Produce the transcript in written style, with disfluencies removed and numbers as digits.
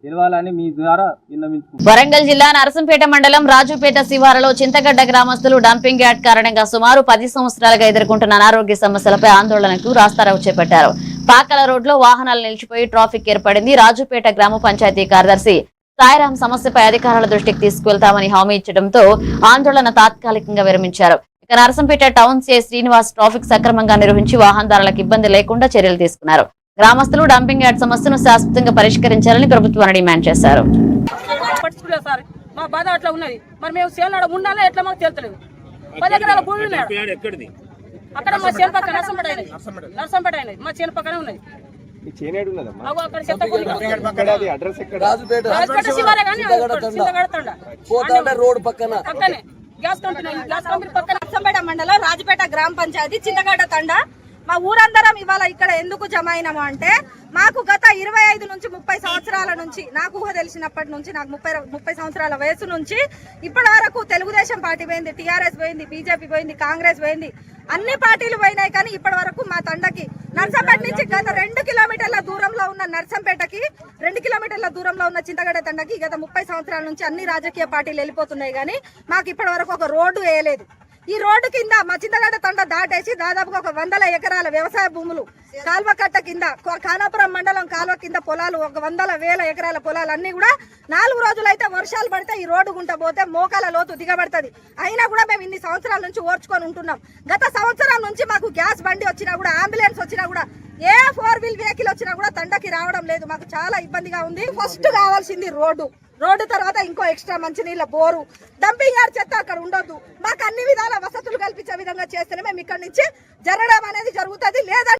తెలవాలని మీ ద్వారా విన్నవించుకుంటున్నాను. వరంగల్ జిల్లా నరసంపేట మండలం రాజుపేట శివారులో చింతగడ్డ గ్రామస్తులు డంపింగ్ యార్డ్ కారణంగా సుమారు 10 సంవత్సరాలుగా ఎదుర్కొంటున్న అనారోగ్య సమస్యలపై ఆందోళనకు రాస్తారోకో చేపట్టారు. పాకల రోడ్లో వాహనాలు నిలిచిపోయి ట్రాఫిక్ ఏర్పడింది. రాజుపేట గ్రామ పంచాయతీ కార్యదర్శి సాయిరాం సమస్యపై అధికారుల దృష్టికి తీసుకువెళ్తామని హామీ ఇచ్చడంతో ఆందోళన తాత్కాలికంగా విరమించారు. ఇక Narsampet town CI Srinivas traffic సక్రమంగా నిర్వహించి వాహనదారులకు ఇబ్బంది లేకుండా చర్యలు తీసుకున్నారు. గ్రామస్తులు డంపింగ్ యార్డ్ సమస్యను శాశ్వతంగా పరిష్కరించాలని ప్రభుత్వాన్ని డిమాండ్ చేశారు. మా బాధ అట్లా ఉన్నది. మరి మేము సేనాడ ఉండాలా ఎట్లా మాకు తెలుస్తలేదు. 10 ఎకరాల భూమి ఉన్నది అక్కడ మా చేను పక్కన నరసంపేట అయినది మా చేను పక్కనే ఉన్నది. నరసంపేట మండలం రాజుపేట గ్రామ పంచాయతీ చింతగడ్డ తండ. మా ఊరందరం ఇవాళ ఇక్కడ ఎందుకు జమ అయినాము అంటే మాకు గత 25 నుంచి 30 సంవత్సరాల నుంచి నాకు ఊహ తెలిసినప్పటి నుంచి నాకు 30 సంవత్సరాల వయసు నుంచి ఇప్పటి వరకు తెలుగుదేశం పార్టీ పోయింది, టీఆర్ఎస్ పోయింది, బీజేపీ పోయింది, కాంగ్రెస్ పోయింది, అన్ని పార్టీలు పోయినాయి. కానీ ఇప్పటి వరకు మా తండకి నర్సంపేట నుంచి గత 2 కిలోమీటర్ల దూరంలో ఉన్న నర్సంపేటకి 2 కిలోమీటర్ల దూరంలో ఉన్న చింతగడ్డ తండకి గత 30 సంవత్సరాల నుంచి అన్ని రాజకీయ పార్టీలు వెళ్ళిపోతున్నాయి. కానీ మాకు ఇప్పటి వరకు ఒక రోడ్డు వేయలేదు. ఈ రోడ్డు కింద మా చింతగడ్డ తండ దాటేసి దాదాపుగా ఒక 100 ఎకరాల వ్యవసాయ భూములు కాల్వ కట్ట కింద ఖానాపురం మండలం కాల్వ కింద పొలాలు ఒక 100,000 ఎకరాల పొలాలు అన్ని కూడా 4 రోజులైతే వర్షాలు పడితే ఈ రోడ్డు గుంట పోతే మోకాల లోతు దిగబడుతుంది. అయినా కూడా మేము ఇన్ని సంవత్సరాల నుంచి ఓర్చుకొని ఉంటున్నాం. గత సంవత్సరం నుంచి మాకు గ్యాస్ బండి వచ్చినా కూడా, అంబులెన్స్ వచ్చినా కూడా, ఏ 4 వీల్ వెహికల్ వచ్చినా కూడా తండకి రావడం లేదు. మాకు చాలా ఇబ్బందిగా ఉంది. ఫస్ట్ కావాల్సింది రోడ్డు తర్వాత ఇంకో ఎక్స్ట్రా మంచినీళ్ళ బోరు, డంపింగ్ యార్డ్ చెత్త అక్కడ ఉండొద్దు. మాకు అన్ని విధాల వసతులు కల్పించే విధంగా చేస్తేనే మేము ఇక్కడ నుంచి జరగడం అనేది జరుగుతుంది. లేదా